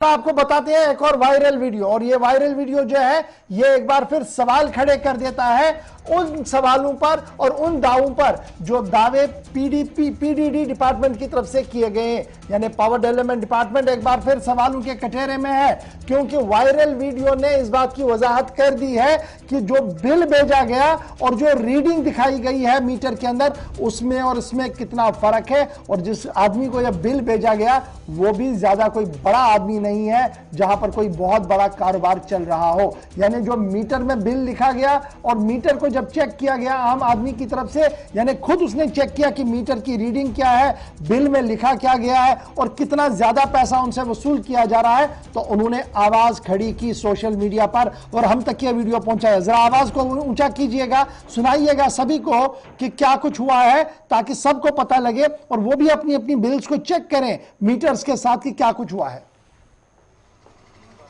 आपको बताते हैं एक और वायरल वीडियो, और ये वायरल वीडियो जो है ये एक बार फिर सवाल खड़े कर देता है उन सवालों पर और उन दावों पर जो दावे पीडीडी डिपार्टमेंट की तरफ से किए गए हैं। यानी पावर डेवलपमेंट डिपार्टमेंट एक बार फिर सवालों के कटघरे में है, क्योंकि वायरल वीडियो ने इस बात की वजाहत कर दी है कि जो बिल भेजा गया और जो रीडिंग दिखाई गई है मीटर के अंदर, उसमें और इसमें कितना फर्क है। और जिस आदमी को यह बिल भेजा गया वो भी ज्यादा कोई बड़ा आदमी नहीं है जहां पर कोई बहुत बड़ा कारोबार चल रहा हो। यानी जो मीटर में बिल लिखा गया और मीटर को जब चेक किया गया आम आदमी की तरफ से, यानी खुद उसने चेक किया कि मीटर की रीडिंग क्या है, बिल में लिखा क्या गया है और कितना ज्यादा पैसा उनसे वसूल किया जा रहा है, तो उन्होंने आवाज खड़ी की सोशल मीडिया पर और हम तक यह वीडियो पहुंचा है। जरा आवाज को ऊंचा कीजिएगा, सुनाइएगा सभी को कि क्या कुछ हुआ है, ताकि सबको पता लगे और वो भी अपनी अपनी बिल्स को चेक करें मीटर्स के साथ कि क्या कुछ हुआ है।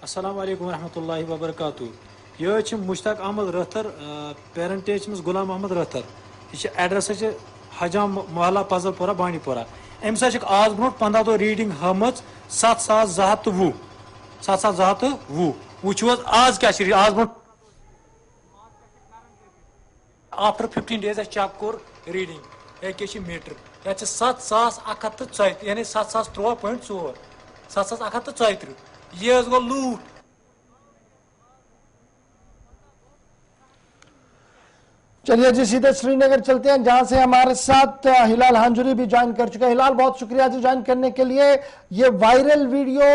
अस्सलाम वालेकुम रहमतुल्लाहि व बरकातहू। यह मुश्ताक अहमद रथर पेरेंटेज में गुलाम अहमद रथर, यह एड्रेस हजाम मोहल्ला पजलपोरा बांडीपोरा। अम आज ब्रो 15 दो रीडिंग हम 7220 7220 वो आज क्या आज ब्रो आफ्टर 15 डेज चेक कोर रीडिंग ये मीटर ये 7134 यानी 7003.4 7134 ये गो लूट। चलिए जी सीधे श्रीनगर चलते हैं, जहां से हमारे साथ हिलाल हांजुरी भी ज्वाइन कर चुका है। हिलाल, बहुत शुक्रिया जी ज्वाइन करने के लिए। ये वायरल वीडियो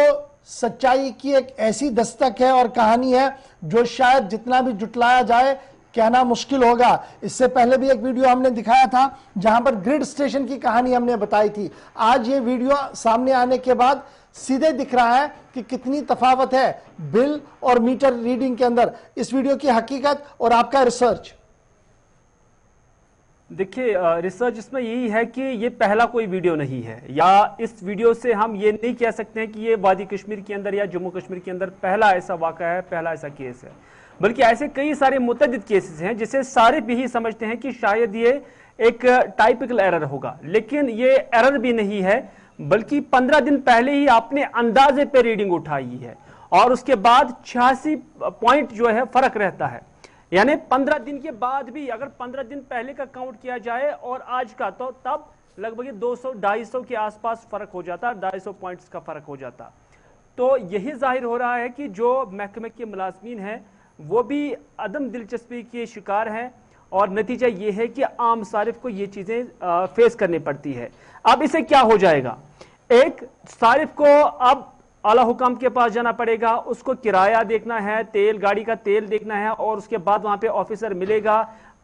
सच्चाई की एक ऐसी दस्तक है और कहानी है जो शायद जितना भी जुटलाया जाए कहना मुश्किल होगा। इससे पहले भी एक वीडियो हमने दिखाया था जहां पर ग्रिड स्टेशन की कहानी हमने बताई थी। आज ये वीडियो सामने आने के बाद सीधे दिख रहा है कि कितनी तफावत है बिल और मीटर रीडिंग के अंदर। इस वीडियो की हकीकत और आपका रिसर्च। देखिए, रिसर्च इसमें यही है कि ये पहला कोई वीडियो नहीं है, या इस वीडियो से हम ये नहीं कह सकते हैं कि ये वादी कश्मीर के अंदर या जम्मू कश्मीर के अंदर पहला ऐसा वाक़ा है, पहला ऐसा केस है, बल्कि ऐसे कई सारे मुतअद्दिद केसेस हैं जिसे सारे भी ही समझते हैं कि शायद ये एक टाइपिकल एरर होगा, लेकिन ये एरर भी नहीं है, बल्कि 15 दिन पहले ही आपने अंदाजे पे रीडिंग उठाई है और उसके बाद 86 पॉइंट जो है फर्क रहता है। यानी 15 दिन के बाद भी अगर 15 दिन पहले का काउंट किया जाए और आज का, तो तब लगभग 200-250 के आसपास फर्क हो जाता, 250 पॉइंट्स का फर्क हो जाता। तो यही जाहिर हो रहा है कि जो महकमे के मुलाजमीन हैं वो भी अदम दिलचस्पी के शिकार हैं और नतीजा ये है कि आम सारिफ को ये चीजें फेस करनी पड़ती है। अब इसे क्या हो जाएगा, एक सारिफ को अब आला हुकाम के पास जाना पड़ेगा, उसको किराया देखना है, तेल, गाड़ी का तेल देखना है और उसके बाद वहां पे ऑफिसर मिलेगा,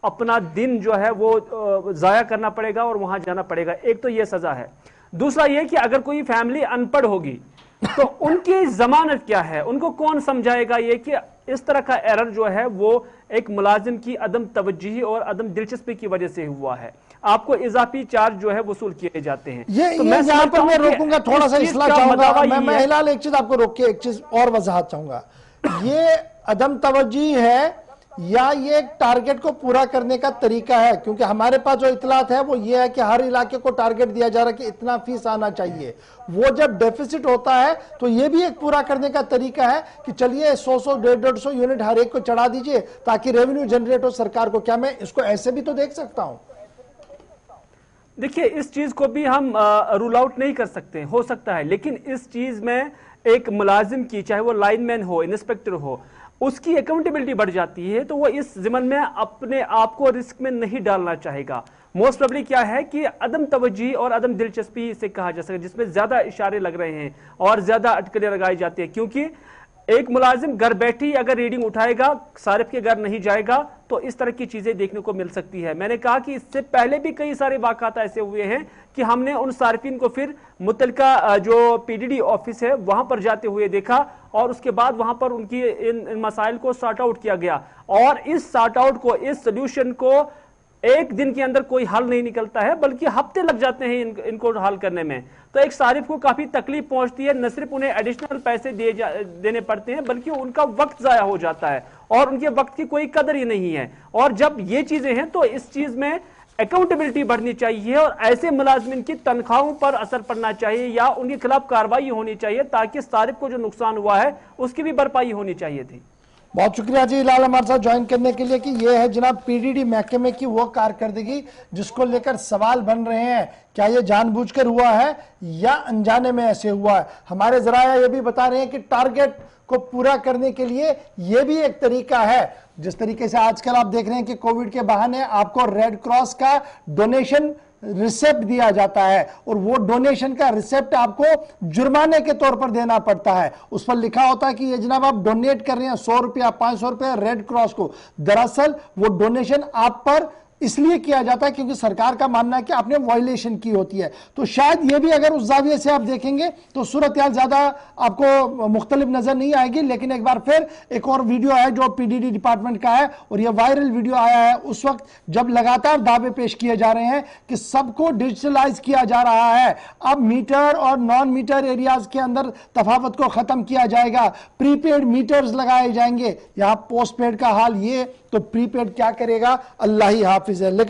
अपना दिन जो है वो जाया करना पड़ेगा और वहां जाना पड़ेगा। एक तो ये सजा है। दूसरा ये कि अगर कोई फैमिली अनपढ़ होगी तो उनकी जमानत क्या है, उनको कौन समझाएगा ये कि इस तरह का एरर जो है वो एक मुलाजिम की अदम तवज्जुही और अदम दिलचस्पी की वजह से हुआ है। आपको इजाफी चार्ज जो है वसूल किए जाते हैं। तो मैं यहाँ पर मैं रोकूंगा, थोड़ा सा इस्लाह चाहूंगा मैं हिलाल, एक चीज आपको रोक के एक चीज और वजाहत चाहूंगा। ये अदम तवज्जुही है या ये एक टारगेट को पूरा करने का तरीका है? क्योंकि हमारे पास जो इतलात है वो ये है कि हर इलाके को टारगेट दिया जा रहा है कि इतना फीस आना चाहिए। वो जब डेफिसिट होता है तो ये भी एक पूरा करने का तरीका है कि चलिए 100 150 यूनिट हर एक को चढ़ा दीजिए ताकि रेवेन्यू जनरेट हो सरकार को। क्या मैं इसको ऐसे भी तो देख सकता हूं? देखिए, इस चीज को भी हम रूल आउट नहीं कर सकते, हो सकता है, लेकिन इस चीज में एक मुलाजिम की, चाहे वो लाइनमैन हो, इंस्पेक्टर हो, उसकी अकाउंटेबिलिटी बढ़ जाती है, तो वो इस जिम्मन में अपने आप को रिस्क में नहीं डालना चाहेगा। मोस्ट प्रोबेबली क्या है कि अदम तवज्जुही और अदम दिलचस्पी इसे कहा जा सकता है, जिसमें ज्यादा इशारे लग रहे हैं और ज्यादा अटकलें लगाई जाती है, क्योंकि एक मुलाजिम घर बैठी अगर रीडिंग उठाएगा, सारिफ के घर नहीं जाएगा, तो इस तरह की चीजें देखने को मिल सकती है। मैंने कहा कि इससे पहले भी कई सारे वाक़ात ऐसे हुए हैं कि हमने उन सारिफिन को फिर मुतलका जो पीडीडी ऑफिस है वहां पर जाते हुए देखा और उसके बाद वहां पर उनकी इन मसाइल को सॉर्ट आउट किया गया। और इस सॉर्ट आउट को, इस सोल्यूशन को एक दिन के अंदर कोई हल नहीं निकलता है, बल्कि हफ्ते लग जाते हैं इनको हल करने में। तो एक सारिफ को काफी तकलीफ पहुंचती है, न सिर्फ उन्हें एडिशनल पैसे देने पड़ते हैं, बल्कि उनका वक्त जाया हो जाता है और उनके वक्त की कोई कदर ही नहीं है। और जब ये चीजें हैं तो इस चीज में अकाउंटेबिलिटी बढ़नी चाहिए और ऐसे मुलाजमिन की तनख्वाहों पर असर पड़ना चाहिए या उनके खिलाफ कार्रवाई होनी चाहिए ताकि सारिफ को जो नुकसान हुआ है उसकी भी भरपाई होनी चाहिए थी। बहुत शुक्रिया जी हिलाल हमारे साथ ज्वाइन करने के लिए कि ये है जनाब पीडीडी महकमे की वो कारकर्दगी जिसको लेकर सवाल बन रहे हैं, क्या ये जानबूझकर हुआ है या अनजाने में ऐसे हुआ है। हमारे जराया ये भी बता रहे हैं कि टारगेट को पूरा करने के लिए ये भी एक तरीका है। जिस तरीके से आजकल आप देख रहे हैं कि कोविड के बहाने आपको रेड क्रॉस का डोनेशन रिसेप्ट दिया जाता है और वो डोनेशन का रिसेप्ट आपको जुर्माने के तौर पर देना पड़ता है। उस पर लिखा होता है कि ये जनाब आप डोनेट कर रहे हैं 100 रुपया 500 रुपया रेड क्रॉस को। दरअसल वो डोनेशन आप पर इसलिए किया जाता है क्योंकि सरकार का मानना है कि आपने वायलेशन की होती है। तो शायद ये भी अगर उस जाविये से आप देखेंगे तो सूरत हाल ज्यादा आपको मुख्तलिफ नजर नहीं आएगी। लेकिन एक बार फिर एक और वीडियो है जो पीडीडी डिपार्टमेंट का है और ये वायरल वीडियो आया है उस वक्त जब लगातार दावे पेश किए जा रहे हैं कि सबको डिजिटलाइज किया जा रहा है। अब मीटर और नॉन मीटर एरियाज के अंदर तफावत को खत्म किया जाएगा, प्रीपेड मीटर्स लगाए जाएंगे। यहां पोस्ट पेड का हाल ये, तो प्रीपेड क्या करेगा, अल्लाह ही हाफिज है। लेकिन